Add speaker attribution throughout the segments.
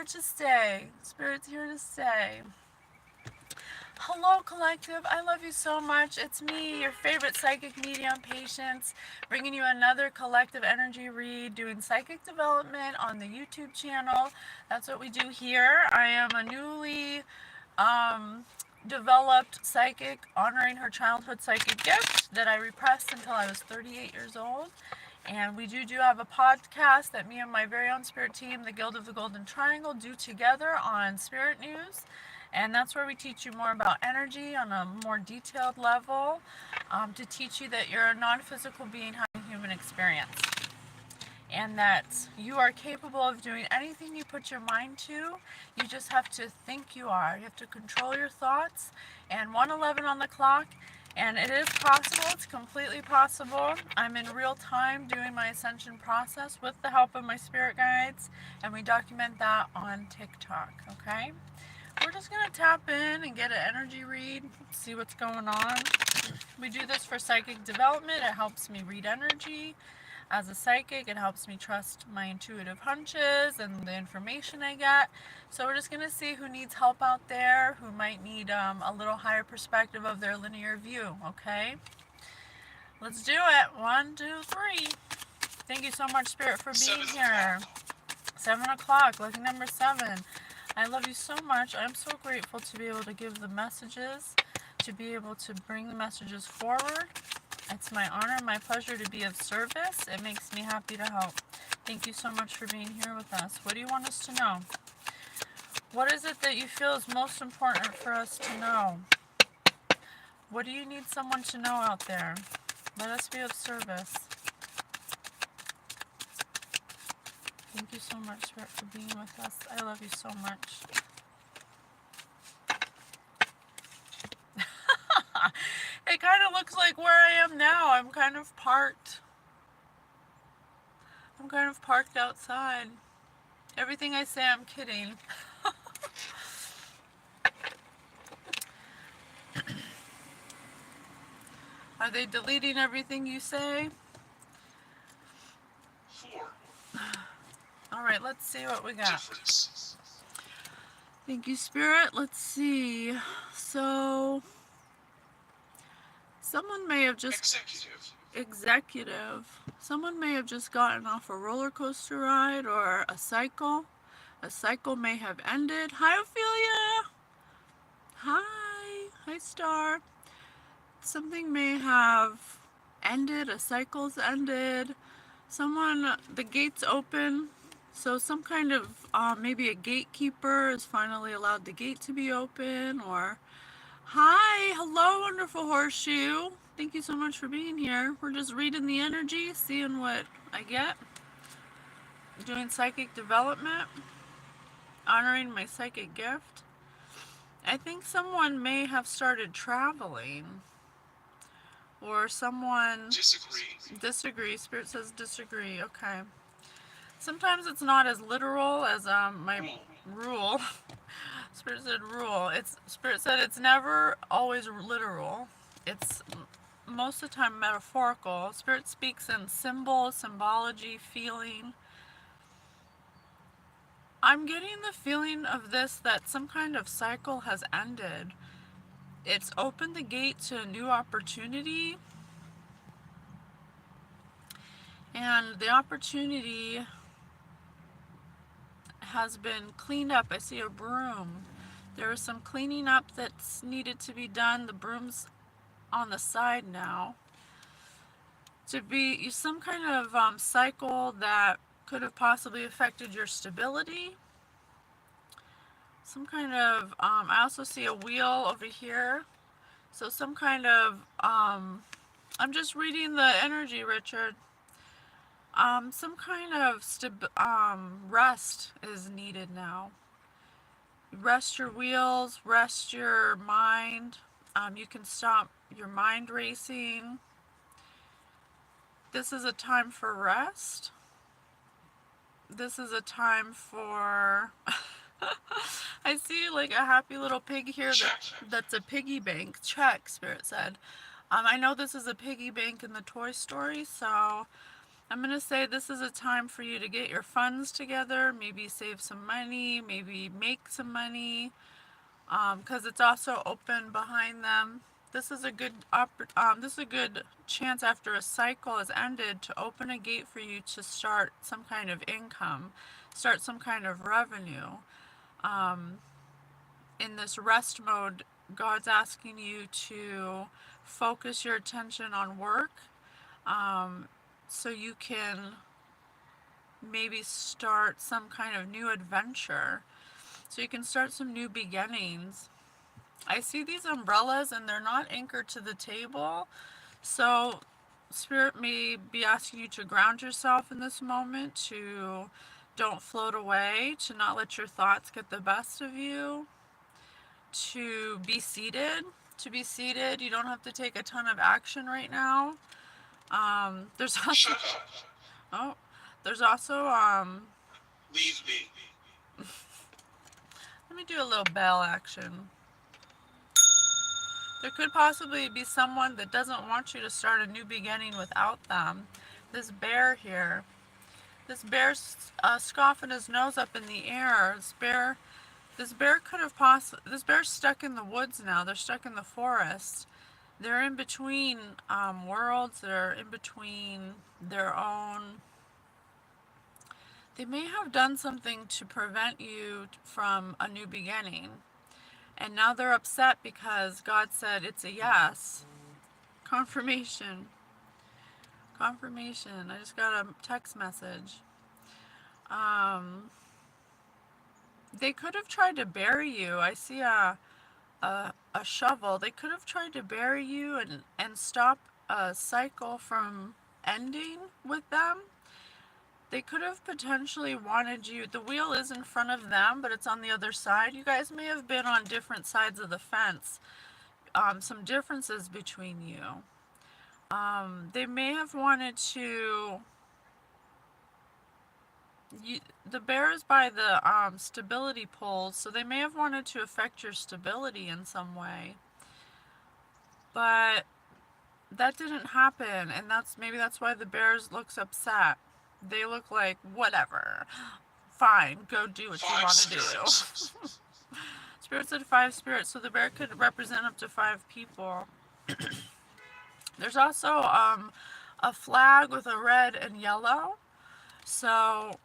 Speaker 1: to stay. Spirit's here to stay. Hello, collective. I love you so much. It's me, your favorite psychic medium, Patience, bringing you another collective energy read, doing psychic development on the YouTube channel. That's what we do here. I am a newly developed psychic honoring her childhood psychic gift that I repressed until I was 38 years old. And we do have a podcast that me and my very own spirit team, the Guild of the Golden Triangle, do together on Spirit News. And that's where we teach you more about energy on a more detailed level, to teach you that you're a non-physical being having human experience. And that you are capable of doing anything you put your mind to. You just have to think you are. You have to control your thoughts. And 1:11 on the clock. And it is possible. It's completely possible. I'm in real time doing my ascension process with the help of my spirit guides. And we document that on TikTok, okay? We're just going to tap in and get an energy read, see what's going on. We do this for psychic development. It helps me read energy. As a psychic, it helps me trust my intuitive hunches and the information I get. So we're just going to see who needs help out there, who might need a little higher perspective of their linear view, okay? Let's do it. 1, 2, 3. Thank you so much, Spirit, for being here. 7 o'clock, lucky number 7. I love you so much. I'm so grateful to be able to give the messages, to be able to bring the messages forward. It's my honor and my pleasure to be of service. It makes me happy to help. Thank you so much for being here with us. What do you want us to know? What is it that you feel is most important for us to know? What do you need someone to know out there? Let us be of service. Thank you so much, Spirit, for being with us. I love you so much. It kind of looks like where I am now. I'm kind of parked outside. Everything I say, I'm kidding. Are they deleting everything you say?
Speaker 2: 4.
Speaker 1: All right, let's see what we got. Thank you, Spirit. Let's see. So, someone may have just... Executive. Someone may have just gotten off a roller coaster ride or a cycle. A cycle may have ended. Hi, Ophelia. Hi. Hi, Star. Something may have ended. A cycle's ended. The gate's open. So some kind of, maybe a gatekeeper has finally allowed the gate to be open, or... Hi, hello, wonderful horseshoe. Thank you so much for being here. We're just reading the energy, seeing what I get. Doing psychic development, honoring my psychic gift. I think someone may have started traveling, or someone... Disagree. Spirit says disagree. Okay. Sometimes it's not as literal as my rule. Spirit said rule. Spirit said it's never always literal. It's most of the time metaphorical. Spirit speaks in symbol, symbology, feeling. I'm getting the feeling of this that some kind of cycle has ended. It's opened the gate to a new opportunity. And the opportunity has been cleaned up. I see a broom. There was some cleaning up that's needed to be done. The broom's on the side now. To be some kind of cycle that could have possibly affected your stability. Some kind of, I also see a wheel over here. So some kind of, I'm just reading the energy, Richard. Some kind of rest is needed now. Rest your wheels, rest your mind. You can stop your mind racing. This is a time for rest. This is a time for... I see like a happy little pig here that's a piggy bank. Check, Spirit said. I know this is a piggy bank in the Toy Story, so I'm going to say this is a time for you to get your funds together, maybe save some money, maybe make some money, because it's also open behind them. This is a good this is a good chance after a cycle has ended to open a gate for you to start some kind of income, start some kind of revenue. Um, in this rest mode, God's asking you to focus your attention on work, um, so you can maybe start some kind of new adventure, so you can start some new beginnings. I see these umbrellas and they're not anchored to the table, so Spirit may be asking you to ground yourself in this moment, to don't float away, to not let your thoughts get the best of you, to be seated. To be seated, you don't have to take a ton of action right now. There's also
Speaker 2: Shut up.
Speaker 1: oh, there's also
Speaker 2: Leave me.
Speaker 1: let me do a little bell action. There could possibly be someone that doesn't want you to start a new beginning without them. This bear here. This bear's scoffing his nose up in the air. This bear could have this bear's stuck in the woods now. They're stuck in the forest. They're in between worlds. They're in between their own. They may have done something to prevent you from a new beginning. And now they're upset because God said it's a yes. Confirmation. Confirmation. I just got a text message. They could have tried to bury you. I see a shovel. They could have tried to bury you and stop a cycle from ending with them. They could have potentially wanted you. The wheel is in front of them, but it's on the other side. You guys may have been on different sides of the fence. Some differences between you. They may have wanted to. The bear is by the stability poles, so they may have wanted to affect your stability in some way. But that didn't happen, and maybe that's why the bears looks upset. They look like, whatever. Fine, go do what you want to do. Spirit said 5 spirits, so the bear could represent up to 5 people. There's also a flag with a red and yellow. So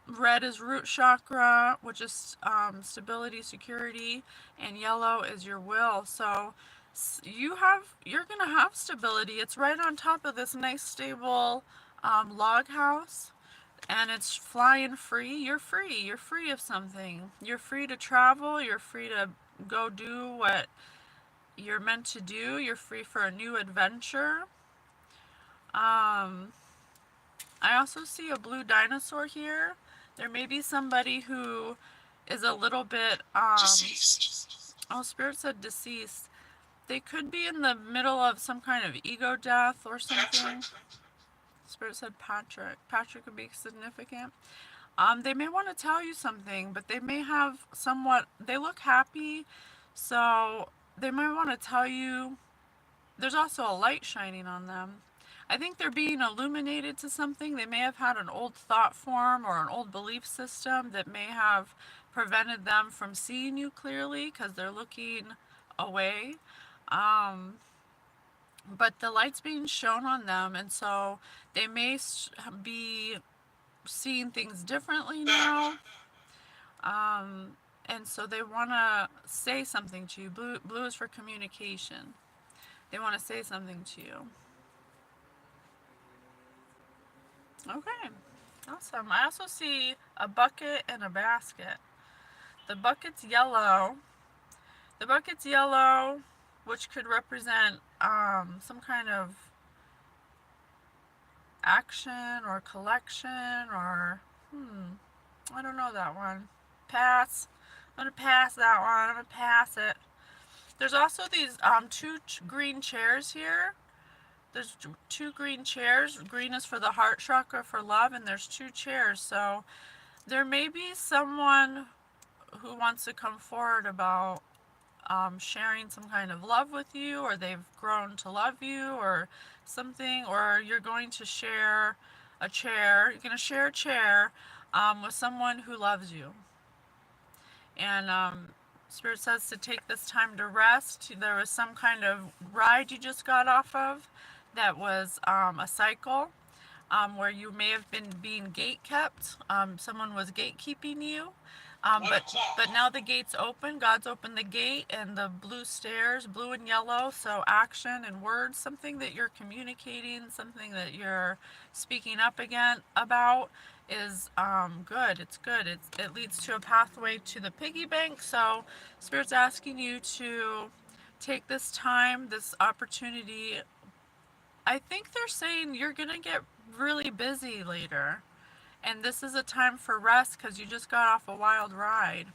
Speaker 1: red is root chakra, which is stability, security, and yellow is your will. So you're gonna have stability. It's right on top of this nice stable log house, and it's flying free. You're free. You're free of something. You're free to travel. You're free to go do what you're meant to do. You're free for a new adventure. I also see a blue dinosaur here. There may be somebody who is a little bit
Speaker 2: Deceased.
Speaker 1: oh, Spirit said deceased. They could be in the middle of some kind of ego death or something.
Speaker 2: Patrick.
Speaker 1: Spirit said Patrick. Patrick could be significant. They may want to tell you something, but they may have they look happy, so they might want to tell you. There's also a light shining on them. I think they're being illuminated to something. They may have had an old thought form or an old belief system that may have prevented them from seeing you clearly because they're looking away. But the light's being shown on them, and so they may be seeing things differently now. And so they want to say something to you. Blue is for communication. They want to say something to you. Okay, awesome. I also see a bucket and a basket. The bucket's yellow. The bucket's yellow, which could represent some kind of action or collection or, I don't know that one. Pass. I'm going to pass that one. I'm going to pass it. There's also these 2 green chairs here. There's 2 green chairs. Green is for the heart chakra, for love, and there's 2 chairs. So there may be someone who wants to come forward about sharing some kind of love with you, or they've grown to love you or something, or you're going to share a chair. You're going to share a chair with someone who loves you. And Spirit says to take this time to rest. There was some kind of ride you just got off of that was a cycle where you may have been being gate kept. Someone was gatekeeping you. But now the gate's open. God's opened the gate and the blue stairs, blue and yellow. So action and words, something that you're communicating, something that you're speaking up again about is good. It's good. It leads to a pathway to the piggy bank. So Spirit's asking you to take this time, this opportunity. I think they're saying you're going to get really busy later. And this is a time for rest because you just got off a wild ride.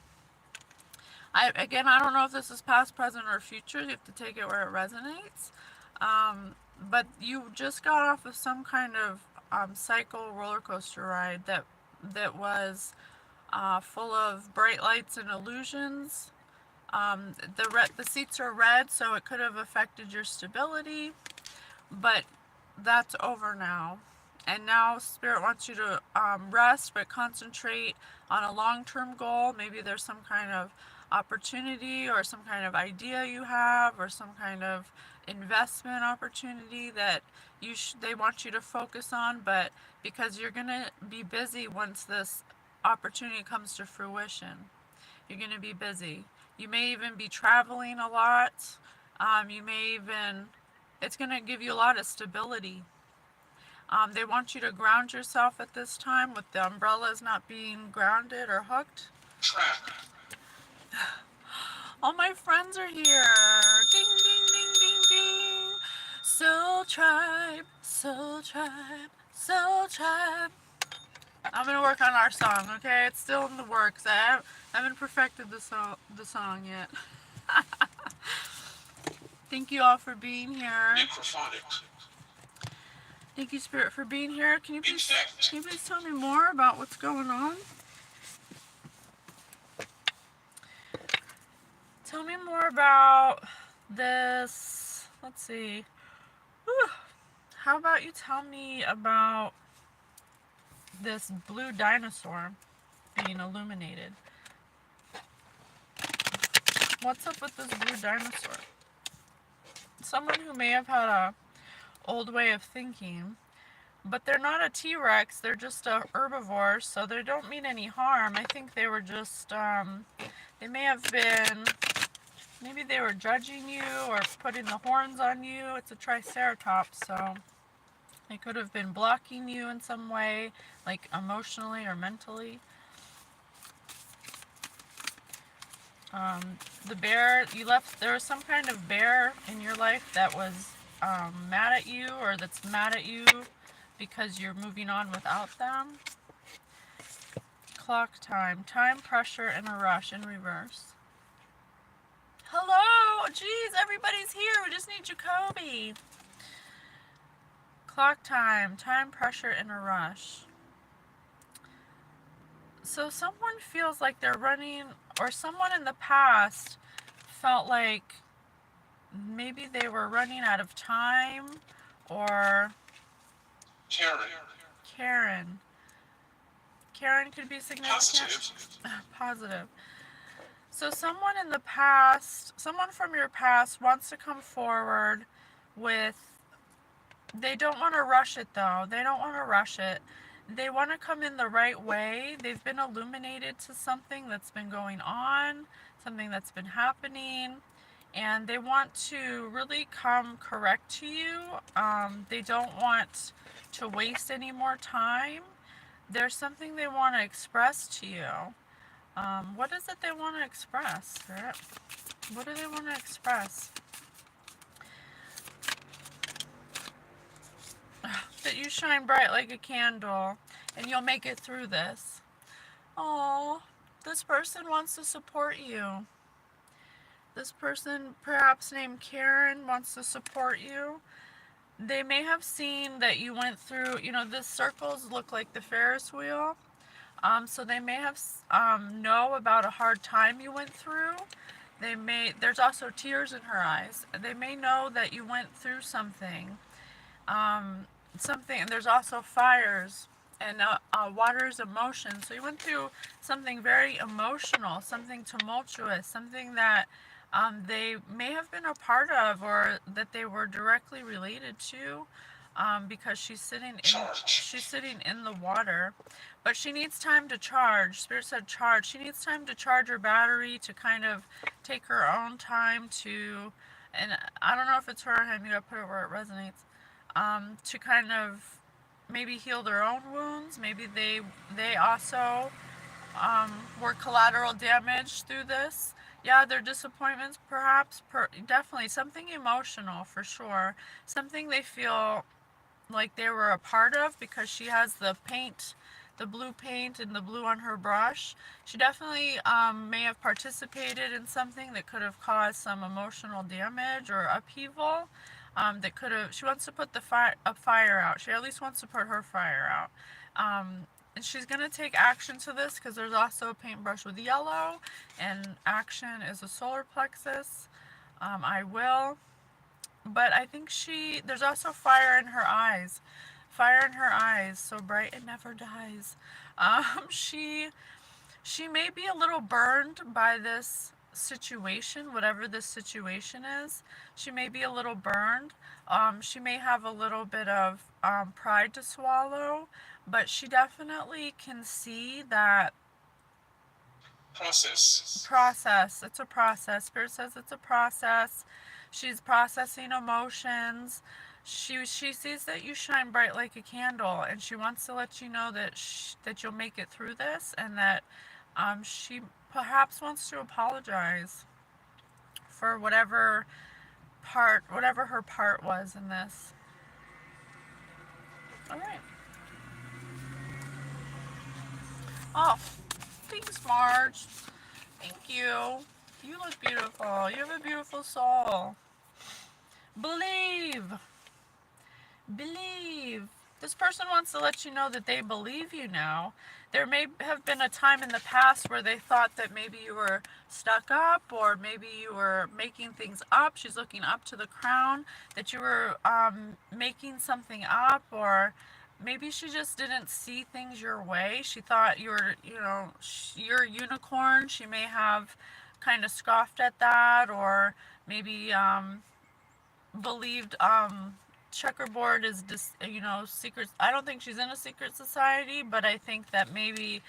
Speaker 1: I don't know if this is past, present, or future. You have to take it where it resonates. But you just got off of some kind of cycle roller coaster ride that was full of bright lights and illusions. The seats are red, so it could have affected your stability. But that's over now. And now Spirit wants you to rest, but concentrate on a long-term goal. Maybe there's some kind of opportunity or some kind of idea you have or some kind of investment opportunity that they want you to focus on. But because you're going to be busy once this opportunity comes to fruition, you're going to be busy. You may even be traveling a lot. It's going to give you a lot of stability. They want you to ground yourself at this time with the umbrellas not being grounded or hooked. All my friends are here. Ding, ding, ding, ding, ding. Soul Tribe, Soul Tribe, Soul Tribe. I'm going to work on our song, okay? It's still in the works. I haven't perfected the song yet. Thank you all for being here. Thank you, Spirit, for being here. Can you please tell me more about what's going on? Tell me more about this. Let's see. Whew. How about you tell me about this blue dinosaur being illuminated? What's up with this blue dinosaur? Someone who may have had a old way of thinking, but they're not a T-Rex, they're just a herbivore, so they don't mean any harm. I think they were just, they may have been, maybe they were judging you or putting the horns on you. It's a triceratops, so they could have been blocking you in some way, like emotionally or mentally. The bear, there was some kind of bear in your life that was mad at you, or that's mad at you because you're moving on without them. Clock time, pressure, and a rush in reverse. Hello! Jeez, everybody's here. We just need Jacoby. Clock time, pressure, and a rush. So someone feels like they're running, or someone in the past felt like maybe they were running out of time, or Karen. Karen could be significant. Positive. So someone in the past, someone from your past wants to come forward with, they don't want to rush it though. They don't want to rush it. They want to come in the right way. They've been illuminated to something that's been going on, something that's been happening, and they want to really come correct to you. They don't want to waste any more time. There's something they want to express to you. What is it they want to express, Spirit? What do they want to express? That you shine bright like a candle and you'll make it through this. Oh, this person wants to support you. This person, perhaps named Karen, wants to support you. They may have seen that you went through, the circles look like the Ferris wheel. So they may have know about a hard time you went through. There's also tears in her eyes. They may know that you went through something. something, and there's also fires, and water is emotion. So you went through something very emotional, something tumultuous, something that they may have been a part of, or that they were directly related to, because she's sitting in the water, but she needs time to charge. Spirit said charge. She needs time to charge her battery, to kind of take her own time to, and I don't know if it's her or him. You gotta put it where it resonates. To kind of maybe heal their own wounds. Maybe they also were collateral damage through this. Yeah, their disappointments, perhaps, definitely something emotional for sure. Something they feel like they were a part of, because she has the paint, the blue paint and the blue on her brush. She definitely may have participated in something that could have caused some emotional damage or upheaval. That could have. She wants to put the fire out. She at least wants to put her fire out. And she's gonna take action to this, because there's also a paintbrush with yellow, and action is a solar plexus. I will. But I think there's also fire in her eyes. Fire in her eyes, so bright it never dies. She may be a little burned by this situation, whatever this situation is. She may be a little burned. She may have a little bit of pride to swallow, but she definitely can see that process. It's a process. Spirit says it's a process. She's processing emotions. She sees that you shine bright like a candle, and she wants to let you know that that you'll make it through this, and that she perhaps wants to apologize for whatever her part was in this. All right. Oh, thanks, Marge. Thank you. You look beautiful. You have a beautiful soul. Believe. Believe. This person wants to let you know that they believe you now. There may have been a time in the past where they thought that maybe you were stuck up, or maybe you were making things up. She's looking up to the crown, that you were making something up, or maybe she just didn't see things your way. She thought you were, you're a unicorn. She may have kind of scoffed at that, or maybe believed checkerboard is secret. I don't think she's in a secret society, but I think that maybe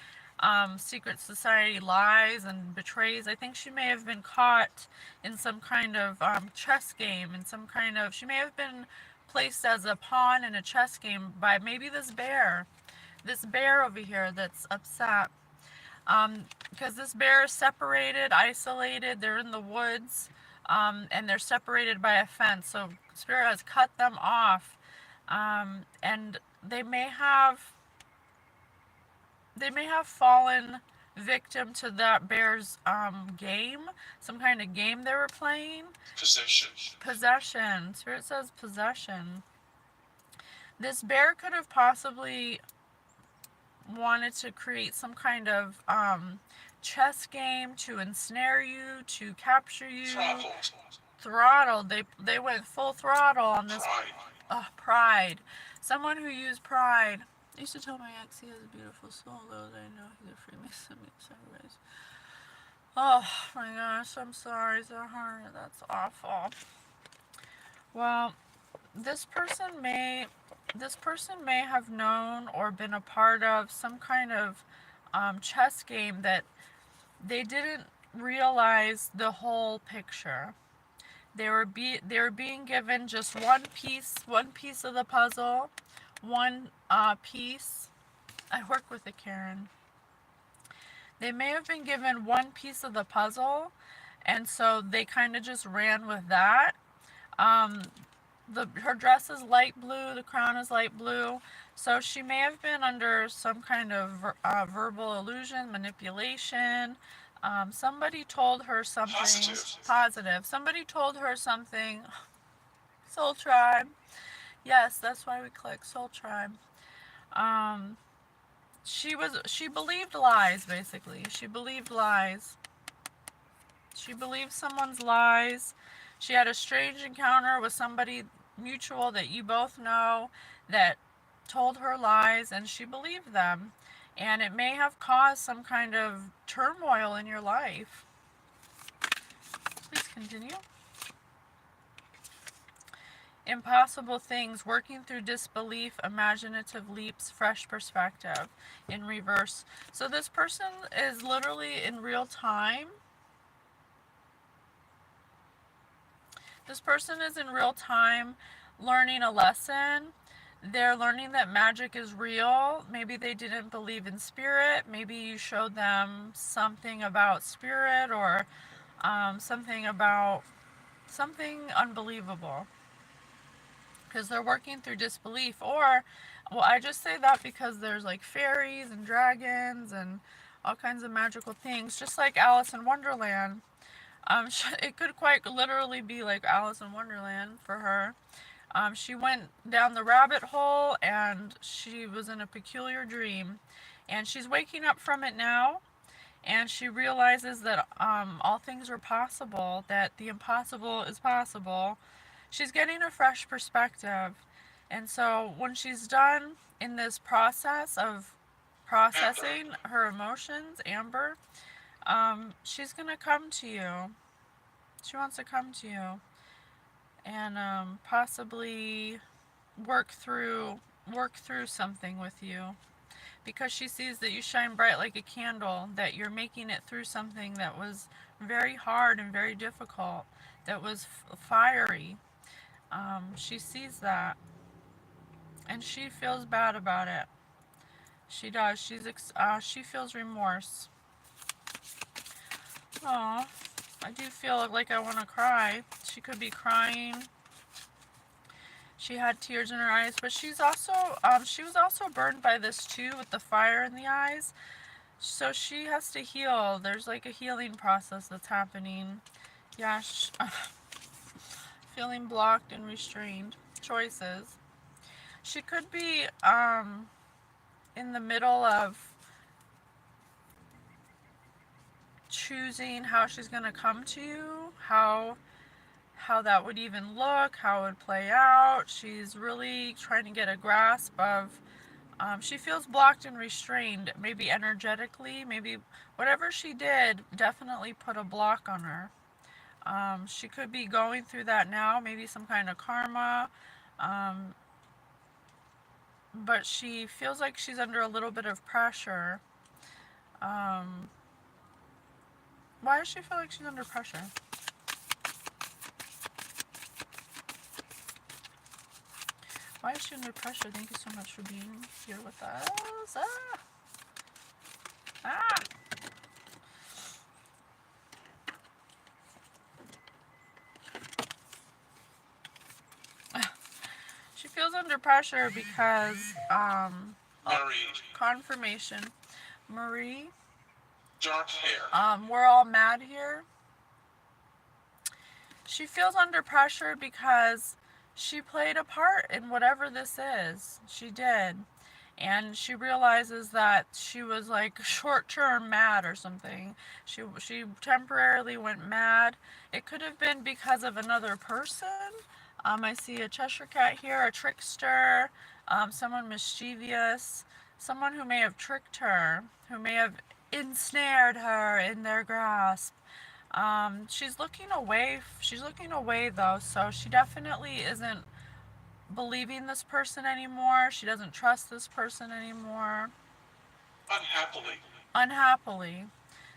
Speaker 1: secret society lies and betrays. I think she may have been caught in some kind of chess game, in some kind of, she may have been placed as a pawn in a chess game by maybe this bear over here that's upset. Because this bear is separated, isolated, they're in the woods, and they're separated by a fence. So Spirit has cut them off, and they may have fallen victim to that bear's game, some kind of game they were playing. Possession. Spirit says possession. This bear could have possibly wanted to create some kind of chess game to ensnare you, to capture you. Throttled. They went full throttle on this. Pride. Someone who used pride. I used to tell my ex he has a beautiful soul, though I know he's a Freemason. Anyways. Oh my gosh, I'm sorry, Zahar. That's awful. Well, this person may have known or been a part of some kind of chess game that they didn't realize the whole picture. They were being given just one piece of the puzzle, one piece. I work with a Karen. They may have been given one piece of the puzzle, and so they kind of just ran with that. Her dress is light blue, the crown is light blue, so she may have been under some kind of verbal illusion, manipulation. Somebody told her something positive. Somebody told her something. Soul Tribe. Yes, that's why we click Soul Tribe. She believed lies, basically. She believed lies. She believed someone's lies. She had a strange encounter with somebody mutual that you both know that told her lies and she believed them. And it may have caused some kind of turmoil in your life. Please continue. Impossible things, working through disbelief, imaginative leaps, fresh perspective in reverse. So this person is literally in real time. This person is in real time learning a lesson. They're learning that magic is real. Maybe they didn't believe in spirit. Maybe you showed them something about spirit or something about something unbelievable. Because they're working through disbelief. Or, well, I just say that because there's like fairies and dragons and all kinds of magical things. Just like Alice in Wonderland. It could quite literally be like Alice in Wonderland for her. She went down the rabbit hole and she was in a peculiar dream. And she's waking up from it now. And she realizes that all things are possible, that the impossible is possible. She's getting a fresh perspective. And so when she's done in this process of processing her emotions, Amber, she's going to come to you. She wants to come to you and possibly work through something with you, because she sees that you shine bright like a candle, that you're making it through something that was very hard and very difficult, that was fiery. She sees that and she feels bad about it. She does. She feels remorse. Oh, I do feel like I want to cry. She could be crying. She had tears in her eyes, but she was also burned by this too, with the fire in the eyes. So she has to heal. There's like a healing process that's happening. Yeah, feeling blocked and restrained. Choices. She could be in the middle of choosing how she's going to come to you, how that would even look, how it would play out. She's really trying to get a grasp of, she feels blocked and restrained, maybe energetically, maybe whatever she did definitely put a block on her. She could be going through that now, maybe some kind of karma, but she feels like she's under a little bit of pressure. Why does she feel like she's under pressure? Why is she under pressure? Thank you so much for being here with us. Ah. She feels under pressure because
Speaker 2: Marie.
Speaker 1: Confirmation. Marie.
Speaker 2: Dark hair.
Speaker 1: We're all mad here. She feels under pressure because she played a part in whatever this is. She did. And she realizes that she was like short-term mad or something. She temporarily went mad. It could have been because of another person. I see a Cheshire cat here, a trickster, someone mischievous, someone who may have tricked her, who may have ensnared her in their grasp. She's looking away. She's looking away though, so she definitely isn't believing this person anymore. She doesn't trust this person anymore.
Speaker 2: Unhappily.
Speaker 1: Unhappily.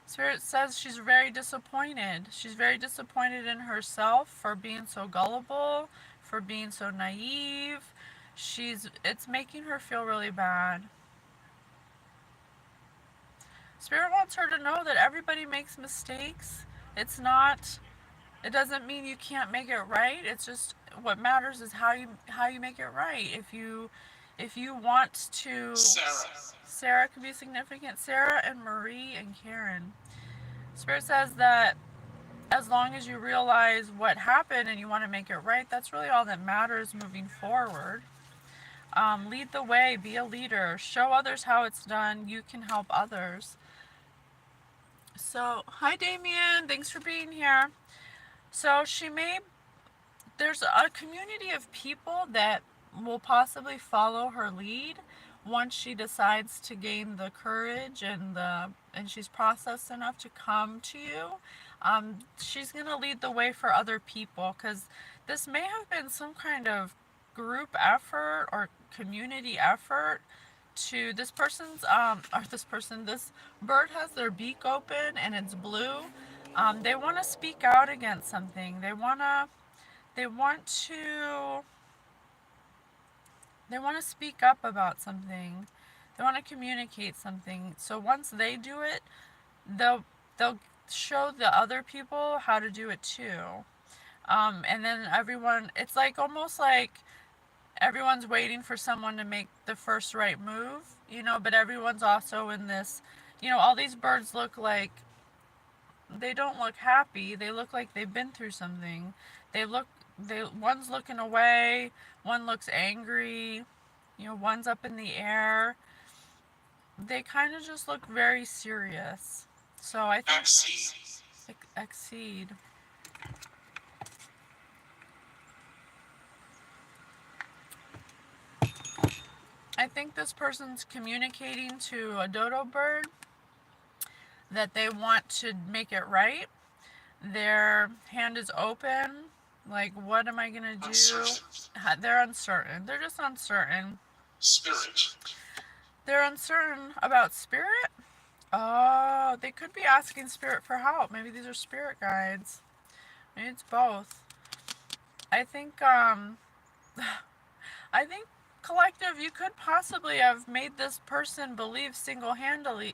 Speaker 1: Spirit says she's very disappointed. She's very disappointed in herself for being so gullible, for being so naive. It's making her feel really bad. Spirit wants her to know that everybody makes mistakes. It doesn't mean you can't make it right. It's just what matters is how you make it right. If you want to, Sarah could be significant. Sarah and Marie and Karen. Spirit says that as long as you realize what happened and you want to make it right, that's really all that matters moving forward. Lead the way, be a leader, show others how it's done. You can help others. So, hi Damien, thanks for being here. So she may there's a community of people that will possibly follow her lead once she decides to gain the courage and she's processed enough to come to you. She's gonna lead the way for other people, because this may have been some kind of group effort or community effort to this person's or this bird has their beak open and it's blue. They want to speak out against something. They want to they want to speak up about something. They want to communicate something. So once they do it, they'll show the other people how to do it too. And then everyone, it's like almost like everyone's waiting for someone to make the first right move, but everyone's also in this, all these birds look like, they don't look happy. They look like they've been through something. One's looking away, one looks angry, one's up in the air. They kind of just look very serious. So I think exceed. I think this person's communicating to a dodo bird that they want to make it right. Their hand is open. Like, what am I going to do?
Speaker 2: Uncertain.
Speaker 1: They're uncertain. They're just uncertain.
Speaker 2: Spirit.
Speaker 1: They're uncertain about spirit. Oh, they could be asking spirit for help. Maybe these are spirit guides. Maybe it's both. I think collective, you could possibly have made this person believe single-handedly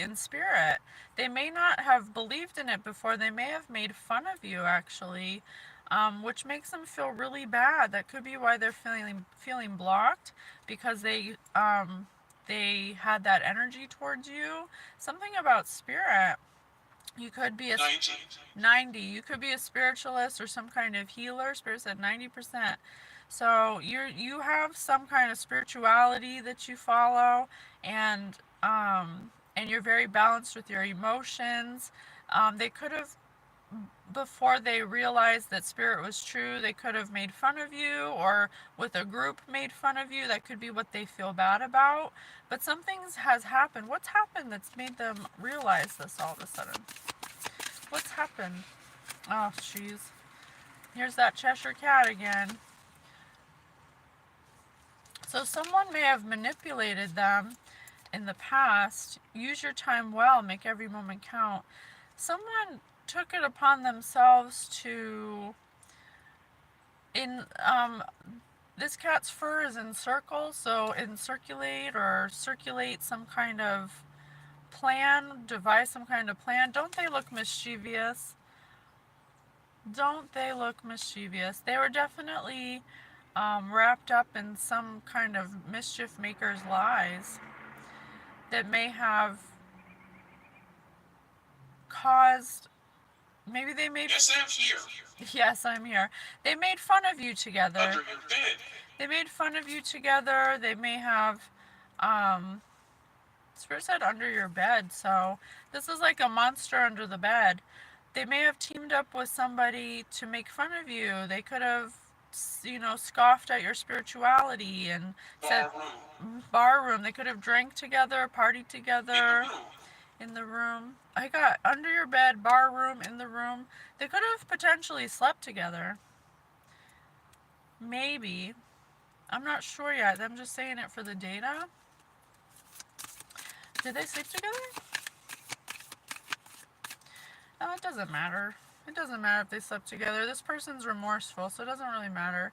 Speaker 1: in spirit. They may not have believed in it before. They may have made fun of you, actually, which makes them feel really bad. That could be why they're feeling blocked, because they had that energy towards you. Something about spirit. You could be 90. You could be a spiritualist or some kind of healer. Spirit said 90%. So you have some kind of spirituality that you follow, and you're very balanced with your emotions. They could have, before they realized that spirit was true, they could have made fun of you, or with a group made fun of you. That could be what they feel bad about. But something has happened. What's happened that's made them realize this all of a sudden? What's happened? Oh, jeez. Here's that Cheshire Cat again. So someone may have manipulated them in the past. Use your time well, make every moment count. Someone took it upon themselves to, this cat's fur is in circles, so circulate some kind of plan, devise some kind of plan. Don't they look mischievous? Don't they look mischievous? They were definitely wrapped up in some kind of mischief maker's lies that may have caused, maybe they made...
Speaker 2: Yes, I'm here.
Speaker 1: Yes, I'm here. They made fun of you together.
Speaker 2: Under your bed.
Speaker 1: They made fun of you together. They may have, Spirit said under your bed, so this is like a monster under the bed. They may have teamed up with somebody to make fun of you. They could have, scoffed at your spirituality and said, bar room. They could have drank together, partied together. In the room. I got under your bed, bar room, in the room. They could have potentially slept together. Maybe. I'm not sure yet. I'm just saying it for the data. Did they sleep together? No, it doesn't matter. It doesn't matter if they slept together. This person's remorseful, so it doesn't really matter.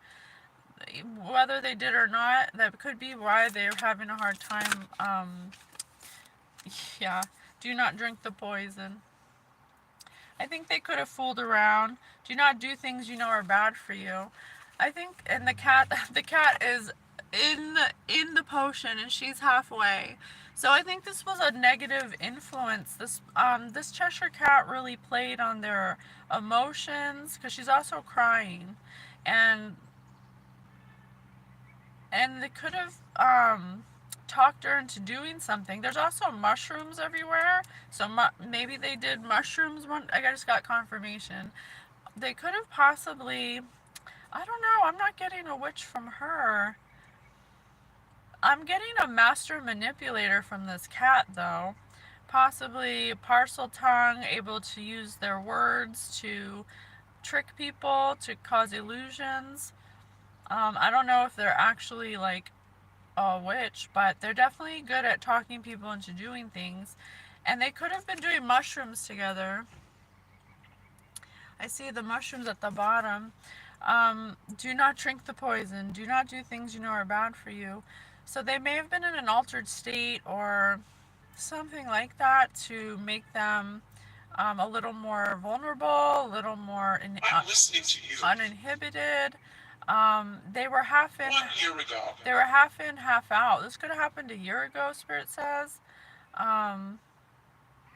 Speaker 1: Whether they did or not, that could be why they're having a hard time. Yeah. Do not drink the poison. I think they could have fooled around. Do not do things you know are bad for you. I think, and the cat is in the potion, and she's halfway. So I think this was a negative influence. This Cheshire Cat really played on their emotions, because she's also crying, and they could have talked her into doing something. There's also mushrooms everywhere, so maybe they did mushrooms. I just got confirmation. They could have possibly I don't know. I'm not getting a witch from her. I'm getting a master manipulator from this cat, though. Possibly parcel tongue, able to use their words to trick people, to cause illusions. I don't know if they're actually like a witch, but they're definitely good at talking people into doing things. And they could have been doing mushrooms together. I see the mushrooms at the bottom. Do not drink the poison. Do not do things you know are bad for you. So they may have been in an altered state or something like that to make them a little more vulnerable, a little more
Speaker 2: I'm listening to you.
Speaker 1: uninhibited. They were half in.
Speaker 2: 1 year ago.
Speaker 1: They were half in, half out. This could have happened a year ago, Spirit says. Um,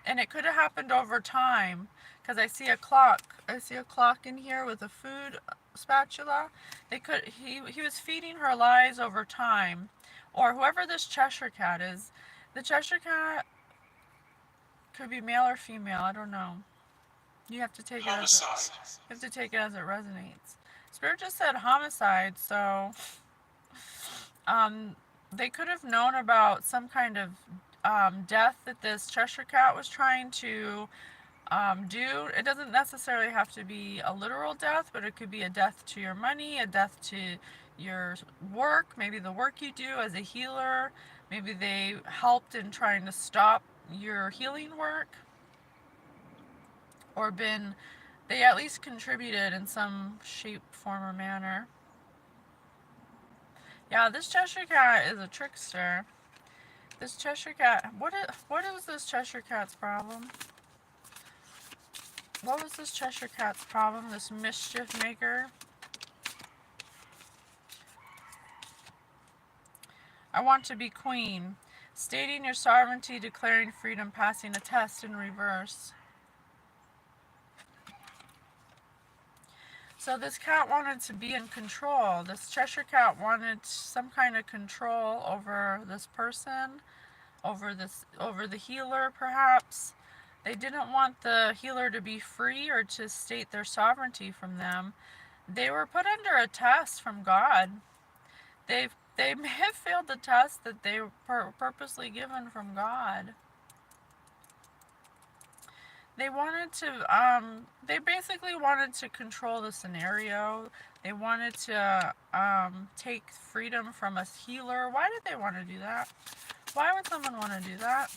Speaker 1: and it could have happened over time because I see a clock. I see a clock in here with a food spatula. He was feeding her lies over time, or whoever this Cheshire cat is. The Cheshire cat could be male or female. I don't know. You have to take
Speaker 2: Homicide.
Speaker 1: you have to take it as it resonates. Spirit just said homicide, so um, they could have known about some kind of death that this Cheshire cat was trying to do. It doesn't necessarily have to be a literal death, but it could be a death to your money, a death to your work, maybe the work you do as a healer. Maybe they helped in trying to stop your healing work, or they at least contributed in some shape, form, or manner. Yeah, this Cheshire cat is a trickster. This Cheshire cat, what is this Cheshire cat's problem? What was this Cheshire cat's problem, this mischief maker? I want to be queen. Stating your sovereignty, declaring freedom, passing a test in reverse. So this cat wanted to be in control. This Cheshire cat wanted some kind of control over this person, over the healer perhaps. They didn't want the healer to be free or to state their sovereignty from them. They were put under a test from God. They may have failed the test that they were purposely given from God. They basically wanted to control the scenario. They wanted to take freedom from a healer. Why did they want to do that? Why would someone want to do that?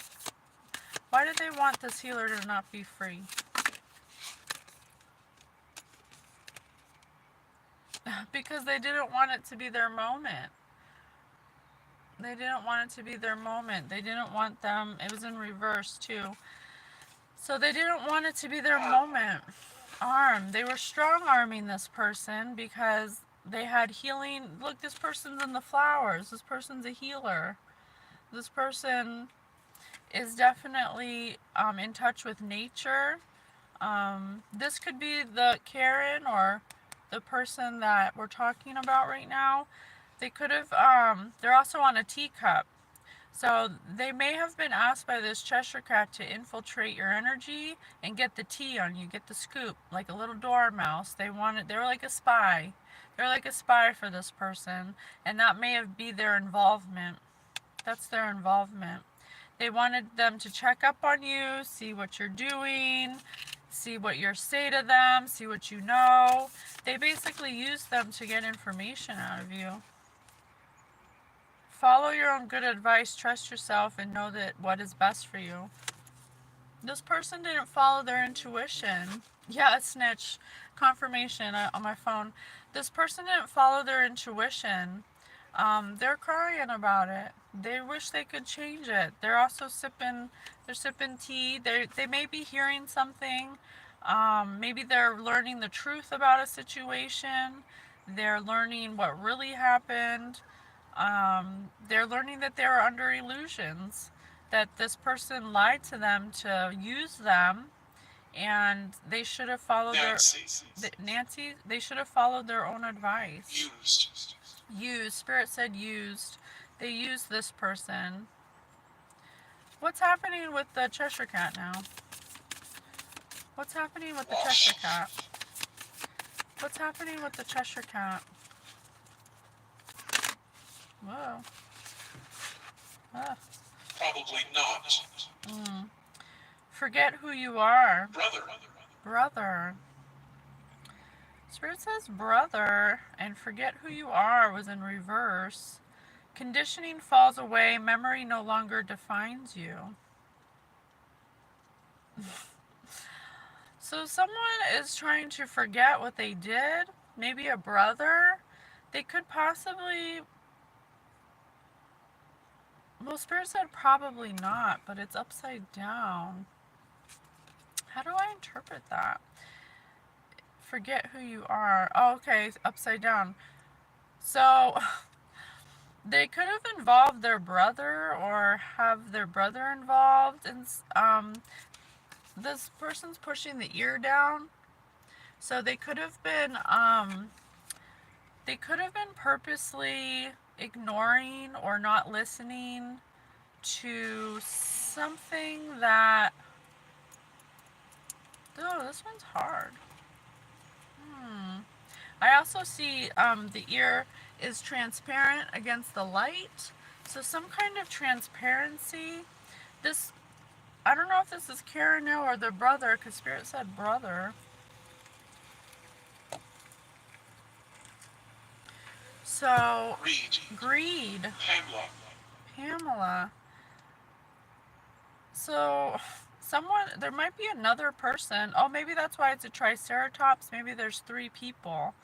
Speaker 1: Why did they want this healer to not be free? Because they didn't want it to be their moment. They didn't want it to be their moment. They didn't want them, it was in reverse too. So they didn't want it to be their moment. They were strong arming this person because they had healing. Look, this person's in the flowers. This person's a healer. This person is definitely in touch with nature. This could be the Karen or the person that we're talking about right now. They could have, they're also on a teacup. So they may have been asked by this Cheshire cat to infiltrate your energy and get the tea on you, get the scoop, like a little dormouse. They were like a spy. They're like a spy for this person, and that may have been their involvement. That's their involvement. They wanted them to check up on you, see what you're doing, see what you say to them, see what you know. They basically used them to get information out of you. Follow your own good advice, trust yourself, and know that what is best for you. This person didn't follow their intuition. Yeah, a snitch. Confirmation on my phone. This person didn't follow their intuition. They're crying about it. They wish they could change it. They're also sipping tea. They may be hearing something. Maybe they're learning the truth about a situation. They're learning what really happened. They're learning that they're under illusions, that this person lied to them to use them, and they should have followed Nancy, they should have followed their own advice. Used. Spirit said used. They used this person. What's happening with the Cheshire cat now? What's happening with the Cheshire cat? What's happening with the Cheshire Cat? Whoa. Ah.
Speaker 2: Probably not.
Speaker 1: Forget who you are.
Speaker 2: Brother.
Speaker 1: Brother. Spirit says brother, and forget who you are was in reverse. Conditioning falls away. Memory no longer defines you. So someone is trying to forget what they did. Maybe a brother. They could possibly... Well, Spirit said probably not, but it's upside down. How do I interpret that? Forget who you are. Oh, okay, upside down. So they could have involved their brother or have their brother involved. And this person's pushing the ear down. So they could have been purposely ignoring or not listening to something that... Oh, this one's hard. I also see the ear is transparent against the light. So some kind of transparency. This, I don't know if this is Karen now or the brother, because Spirit said brother. So, greed. Pamela. So, there might be another person. Oh, maybe that's why it's a triceratops. Maybe there's 3 people.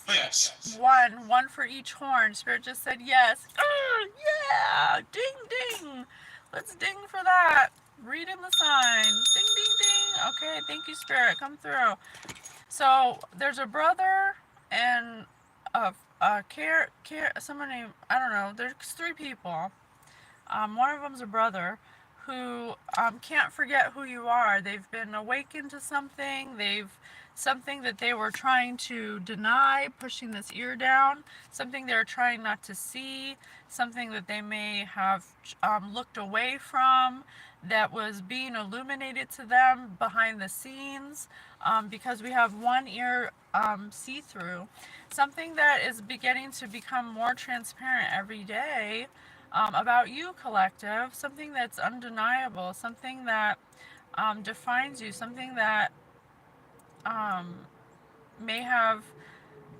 Speaker 2: Yes.
Speaker 1: One for each horn. Spirit just said yes. Yeah! Ding, ding! Let's ding for that. Read in the signs. Ding, ding, ding. Okay, thank you, Spirit. Come through. So, there's a brother and someone named, I don't know, there's 3 people. One of them's a brother who can't forget who you are. They've been awakened to something. Something that they were trying to deny, pushing this ear down, something they're trying not to see, something that they may have looked away from, that was being illuminated to them behind the scenes, because we have one ear see-through. Something that is beginning to become more transparent every day about you, collective, something that's undeniable, something that defines you, something that may have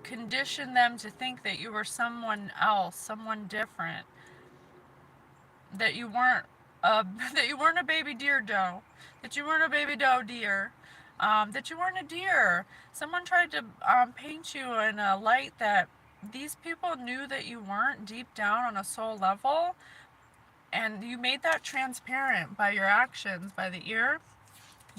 Speaker 1: conditioned them to think that you were someone else, someone different, that you weren't a baby deer doe, that you weren't a baby doe deer, that you weren't a deer. Someone tried to paint you in a light that these people knew that you weren't deep down on a soul level, and you made that transparent by your actions, by the ear.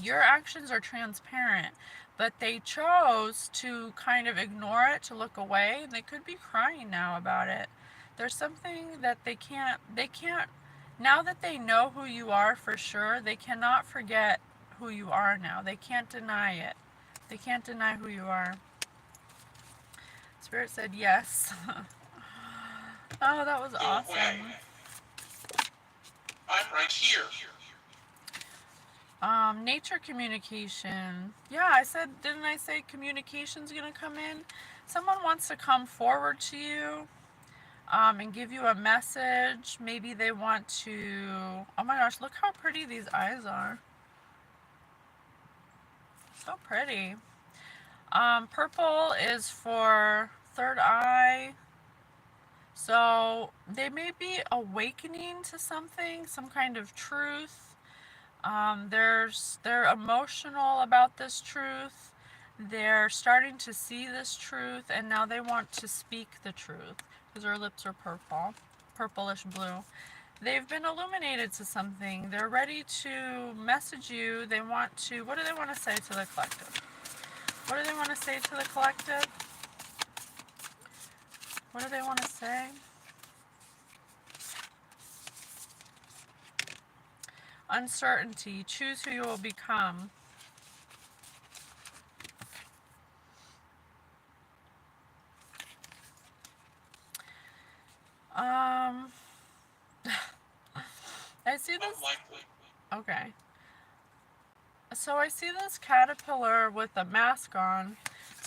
Speaker 1: Your actions are transparent, but they chose to kind of ignore it, to look away. They could be crying now about it. There's something that they can't, now that they know who you are for sure, they cannot forget who you are now. They can't deny it. They can't deny who you are. Spirit said yes. Oh, that was awesome.
Speaker 2: I'm right here.
Speaker 1: Nature communication. Yeah, didn't I say communication's gonna come in? Someone wants to come forward to you and give you a message. Maybe they want to... Oh my gosh, look how pretty these eyes are. So pretty. Purple is for third eye. So they may be awakening to something, some kind of truth. They're emotional about this truth. They're starting to see this truth, and now they want to speak the truth because their lips are purple, purplish blue. They've been illuminated to something. They're ready to message you. They want to... What do they want to say to the collective? What do they want to say to the collective? What do they want to say? Uncertainty. Choose who you will become. I see this. Okay. So I see this caterpillar with a mask on.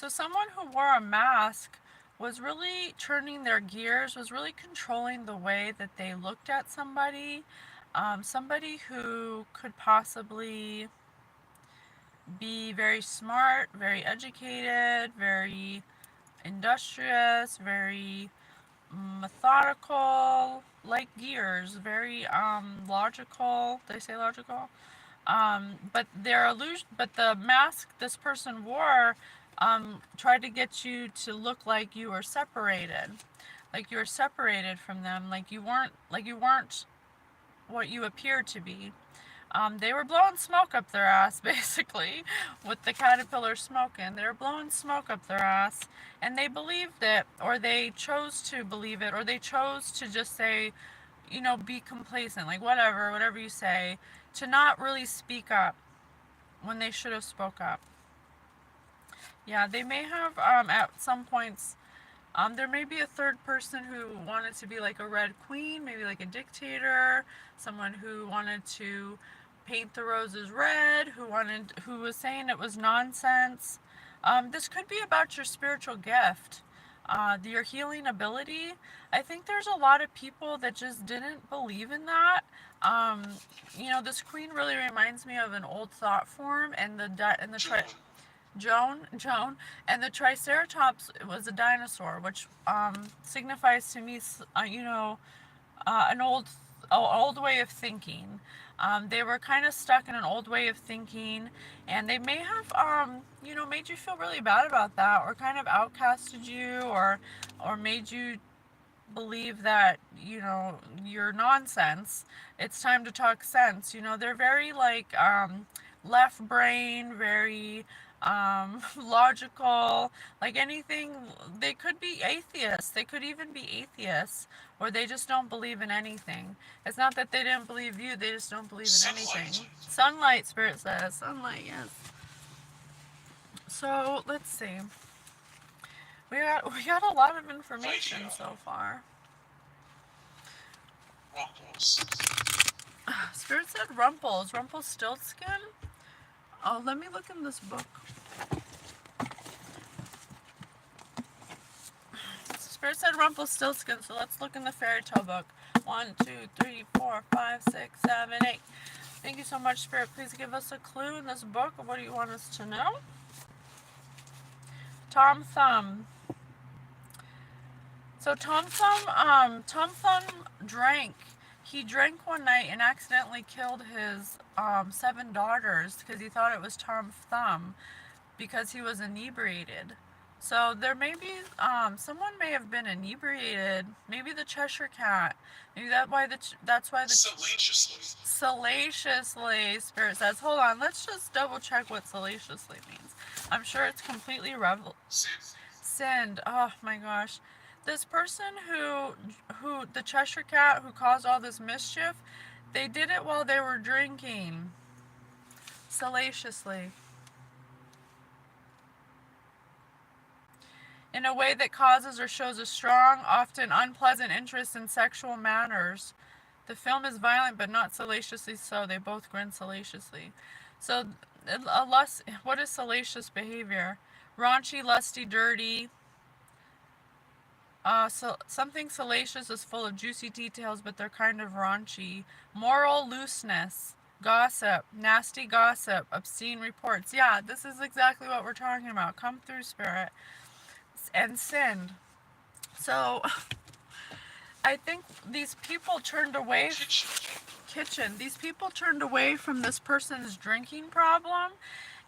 Speaker 1: So someone who wore a mask was really turning their gears, was really controlling the way that they looked at somebody. Somebody who could possibly be very smart, very educated, very industrious, very methodical, like gears, very logical. Did I say logical? But their illusion, but the mask this person wore tried to get you to look like you were separated from them, like you weren't what you appeared to be. They were blowing smoke up their ass, basically, with the caterpillar smoking. They were blowing smoke up their ass, and they believed it, or they chose to believe it, or they chose to just say, be complacent, like whatever you say, to not really speak up when they should have spoke up. Yeah, they may have, at some points, there may be a third person who wanted to be like a red queen, maybe like a dictator, someone who wanted to paint the roses red, who was saying it was nonsense. This could be about your spiritual gift, your healing ability. I think there's a lot of people that just didn't believe in that. This queen really reminds me of an old thought form, and Joan, and the Triceratops was a dinosaur, which signifies to me, an old way of thinking. They were kind of stuck in an old way of thinking, and they may have, made you feel really bad about that, or kind of outcasted you, or made you believe that, you're nonsense. It's time to talk sense. They're very like left brain, very logical, like anything. They could be atheists. They could even be atheists, or they just don't believe in anything. It's not that they didn't believe you, they just don't believe in anything. Sunlight, Spirit says. Sunlight, yes. So, let's see. We got a lot of information so far.
Speaker 2: Rumples.
Speaker 1: Spirit said Rumples. Rumpelstiltskin? Oh, let me look in this book. Spirit said Rumpelstiltskin, so let's look in the fairy tale book. 1, 2, 3, 4, 5, 6, 7, 8. Thank you so much, Spirit. Please give us a clue in this book of what do you want us to know? Tom Thumb. So Tom Thumb drank. He drank one night and accidentally killed his 7 daughters because he thought it was Tom Thumb because he was inebriated. So there may be, someone may have been inebriated. Maybe the Cheshire Cat. Maybe that's why the salaciously, Spirit says. Hold on, let's just double check what salaciously means. I'm sure it's completely sinned. Oh my gosh. This person who the Cheshire Cat who caused all this mischief, they did it while they were drinking. Salaciously. In a way that causes or shows a strong, often unpleasant interest in sexual matters. The film is violent, but not salaciously so. They both grin salaciously. So, what is salacious behavior? Raunchy, lusty, dirty. Something salacious is full of juicy details, but they're kind of raunchy. Moral looseness. Gossip. Nasty gossip. Obscene reports. Yeah, this is exactly what we're talking about. Come through, Spirit. And sinned. So, I think these people turned away. These people turned away from this person's drinking problem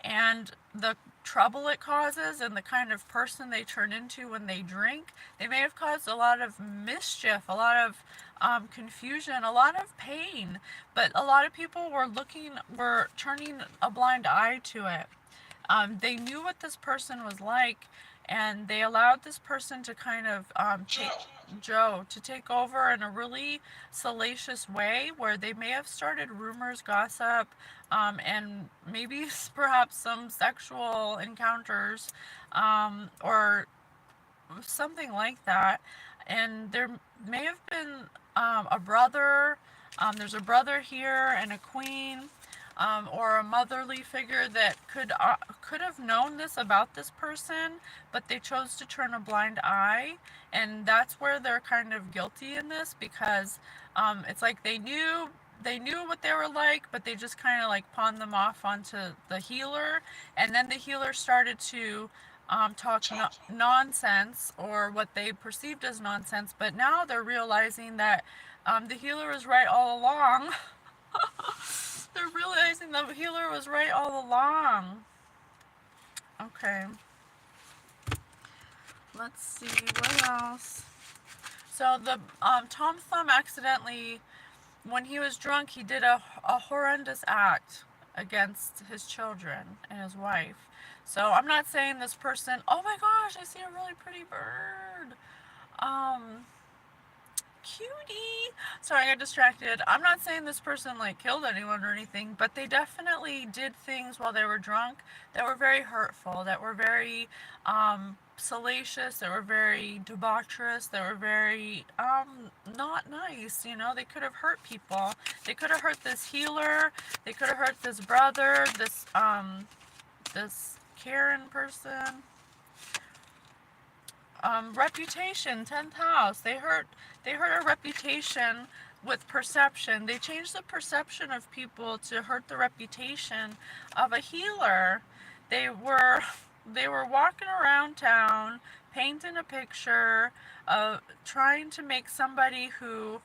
Speaker 1: and the trouble it causes and the kind of person they turn into when they drink. They may have caused a lot of mischief, a lot of confusion, a lot of pain, but a lot of people were turning a blind eye to it. They knew what this person was like, and they allowed this person to kind of take over in a really salacious way, where they may have started rumors, gossip, and maybe perhaps some sexual encounters, or something like that. And there may have been a brother. There's a brother here and a queen. or a motherly figure that could have known this about this person, but they chose to turn a blind eye, and that's where they're kind of guilty in this, because it's like they knew what they were like, but they just kind of like pawned them off onto the healer, and then the healer started to talk nonsense, or what they perceived as nonsense, but now they're realizing that the healer was right all along. They're realizing the healer was right all along. Okay. Let's see, what else? So the Tom Thumb accidentally, when he was drunk, he did a horrendous act against his children and his wife. So I'm not saying this person, oh my gosh, I see a really pretty bird. Um, Cutie. Sorry, I got distracted. I'm not saying this person like killed anyone or anything, but they definitely did things while they were drunk that were very hurtful, that were very salacious, that were very debaucherous, that were very not nice. You know, they could have hurt people. They could have hurt this healer. They could have hurt this brother. This Karen person. Reputation, 10th house. They hurt our reputation with perception. They changed the perception of people to hurt the reputation of a healer. They were walking around town painting a picture of trying to make somebody who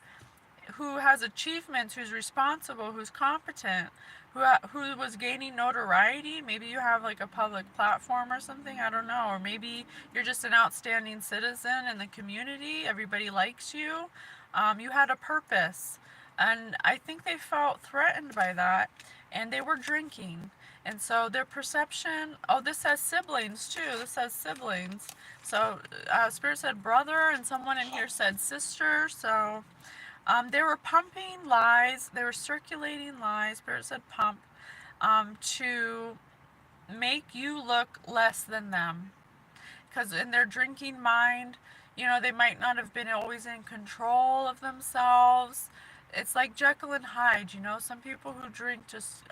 Speaker 1: has achievements, who's responsible, who's competent, who was gaining notoriety. Maybe you have like a public platform or something, I don't know, or maybe you're just an outstanding citizen in the community, everybody likes you. You had a purpose, and I think they felt threatened by that, and they were drinking. And so their perception, oh, this says siblings too, this says siblings. So Spirit said brother, and someone in here said sister, so they were pumping lies, they were circulating lies, Spirit said pump, to make you look less than them. Because in their drinking mind, you know, they might not have been always in control of themselves. It's like Jekyll and Hyde, you know, some people who drink just,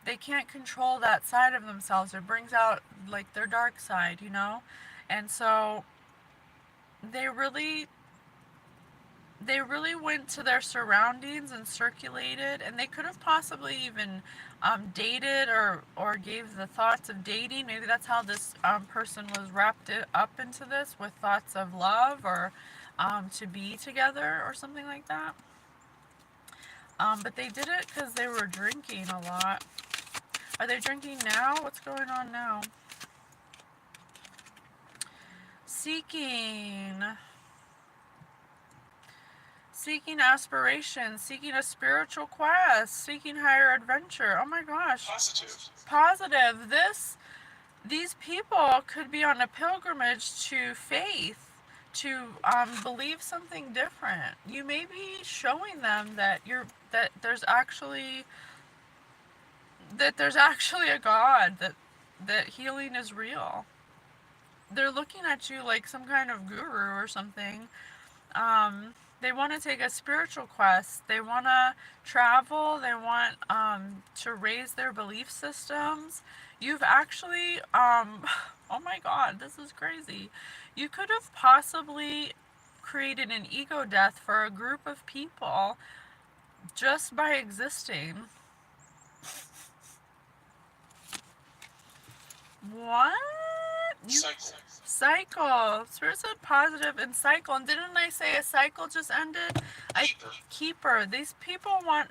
Speaker 1: they can't control that side of themselves. It brings out like their dark side, you know? And so they really went to their surroundings and circulated, and they could have possibly even dated or gave the thoughts of dating. Maybe that's how this person was wrapped up into this, with thoughts of love, or to be together or something like that. But they did it because they were drinking a lot. Are they drinking now? What's going on now? Seeking aspiration, seeking a spiritual quest, seeking higher adventure. Oh my gosh. Positive. These people could be on a pilgrimage to faith, to believe something different. You may be showing them that there's actually a God, that healing is real. They're looking at you like some kind of guru or something. They want to take a spiritual quest. They want to travel. They want to raise their belief systems. You've actually, oh my God, this is crazy. You could have possibly created an ego death for a group of people just by existing. What? Cycle. Spirit said positive and cycle. And didn't I say a cycle just ended? Keeper. These people want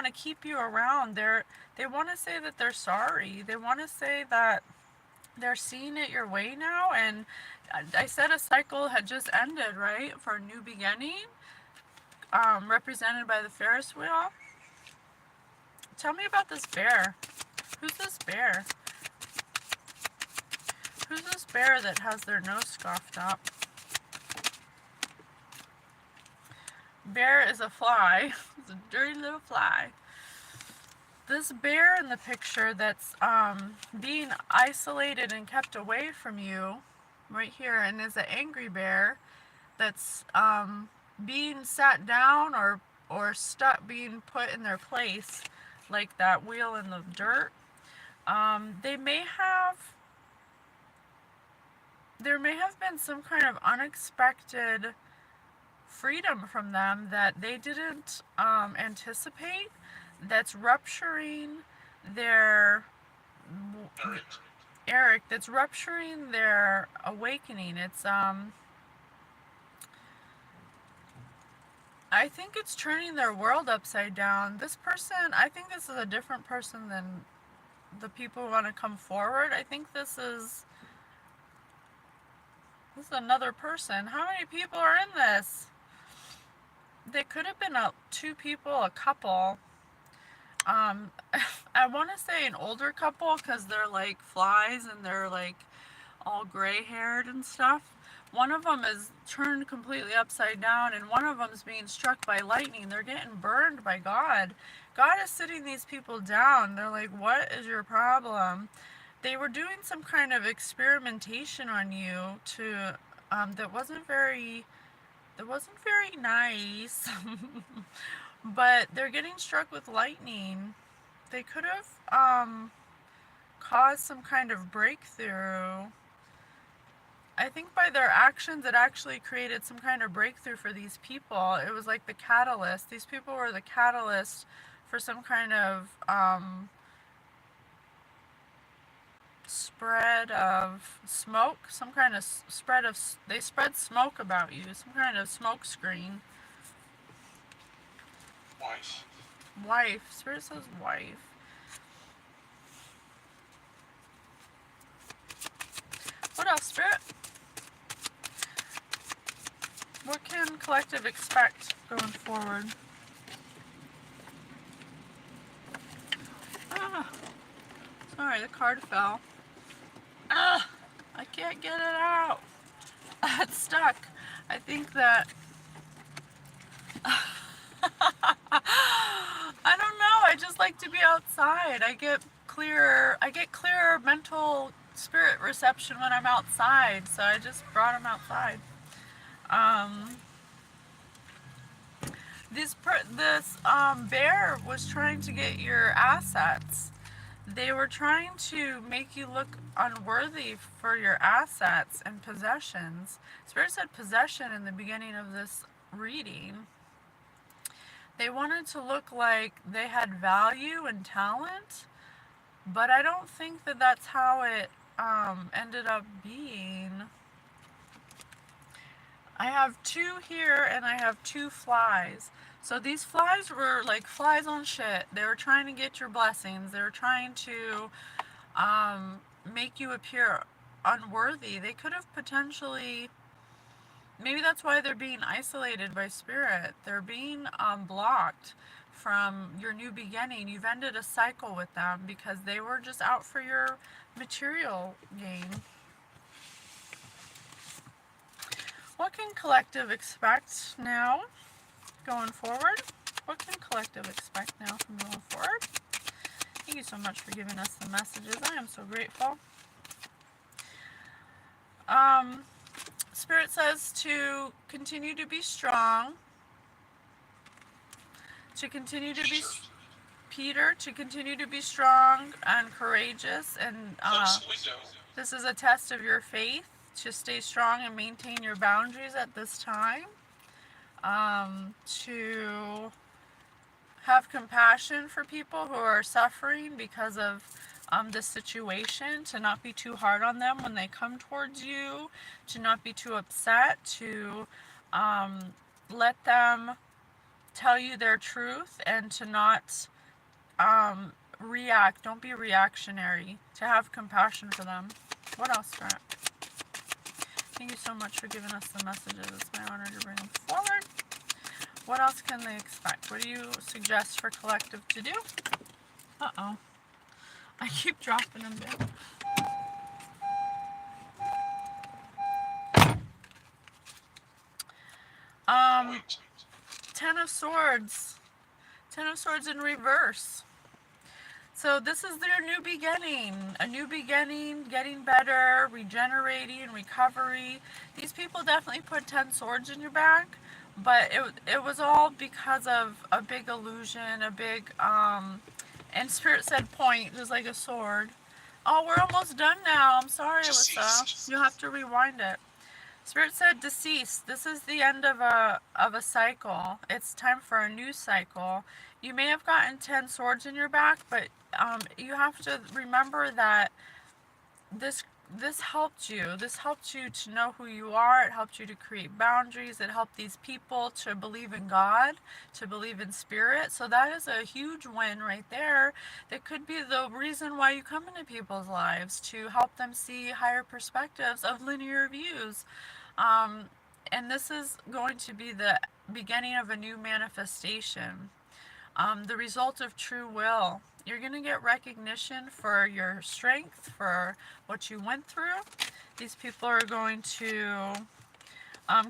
Speaker 1: to keep you around. They want to say that they're sorry. They want to say that they're seeing it your way now. And I said a cycle had just ended, right? For a new beginning. Represented by the Ferris wheel. Tell me about this bear. Who's this bear? Who's this bear that has their nose scoffed up? Bear is a fly. It's a dirty little fly. This bear in the picture that's being isolated and kept away from you, right here, and is an angry bear that's being sat down or stuck, being put in their place like that wheel in the dirt. There may have been some kind of unexpected freedom from them that they didn't anticipate, that's rupturing their Eric, that's rupturing their awakening. It's I think it's turning their world upside down. This person, I think this is a different person than the people who want to come forward. I think this is another person. How many people are in this? They could have been two people, a couple. I want to say an older couple because they're like flies and they're like all gray haired and stuff. One of them is turned completely upside down, and one of them is being struck by lightning. They're getting burned by God. God is sitting these people down. They're like, what is your problem? They were doing some kind of experimentation on you to that wasn't very nice. But they're getting struck with lightning. They could have caused some kind of breakthrough. I think by their actions it actually created some kind of breakthrough for these people. It was like the catalyst. These people were the catalyst for some kind of spread of smoke, some kind of spread of, they spread smoke about you, some kind of smoke screen. Wife. Spirit says wife. What else, Spirit? What can collective expect going forward? Sorry, the card fell. I can't get it out. It's stuck. I think that I don't know. I just like to be outside. I get clearer mental spirit reception when I'm outside. So I just brought him outside. This bear was trying to get your assets. They were trying to make you look unworthy for your assets and possessions. Spirit said possession in the beginning of this reading. They wanted to look like they had value and talent, but I don't think that that's how it ended up being. I have two here and I have two flies. So these flies were like flies on shit. They were trying to get your blessings. They were trying to make you appear unworthy. They could have potentially, maybe that's why they're being isolated by spirit. They're being blocked from your new beginning. You've ended a cycle with them because they were just out for your material gain. What can collective expect now going forward? What can collective expect now from going forward? Thank you so much for giving us the messages. I am so grateful. Spirit says to continue to be strong, to continue to be Peter, to continue to be strong and courageous, and this is a test of your faith, to stay strong and maintain your boundaries at this time, to have compassion for people who are suffering because of this situation, to not be too hard on them when they come towards you, to not be too upset, to let them tell you their truth, and to not react. Don't be reactionary, to have compassion for them. What else, Grant? Thank you so much for giving us the messages. It's my honor to bring them forward. What else can they expect? What do you suggest for collective to do? Uh-oh. I keep dropping them down. Ten of Swords. Ten of Swords in reverse. So this is their new beginning. A new beginning, getting better, regenerating, recovery. These people definitely put 10 swords in your back, but it was all because of a big illusion, a big And Spirit said point, just like a sword. Oh, we're almost done now. I'm sorry, Alyssa. You'll have to rewind it. Spirit said deceased. This is the end of a cycle. It's time for a new cycle. You may have gotten 10 swords in your back, but you have to remember that this this helped you. This helped you to know who you are. It helped you to create boundaries. It helped these people to believe in God, to believe in spirit. So that is a huge win right there. That could be the reason why you come into people's lives, to help them see higher perspectives of linear views. Um, and this is going to be the beginning of a new manifestation. The result of true will. You're going to get recognition for your strength, for what you went through. These people are going to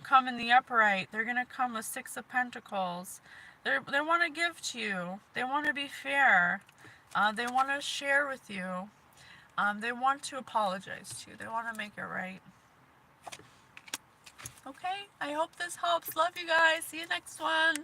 Speaker 1: come in the upright. They're going to come with Six of Pentacles. They want to give to you. They want to be fair. They want to share with you. They want to apologize to you. They want to make it right. Okay, I hope this helps. Love you guys. See you next one.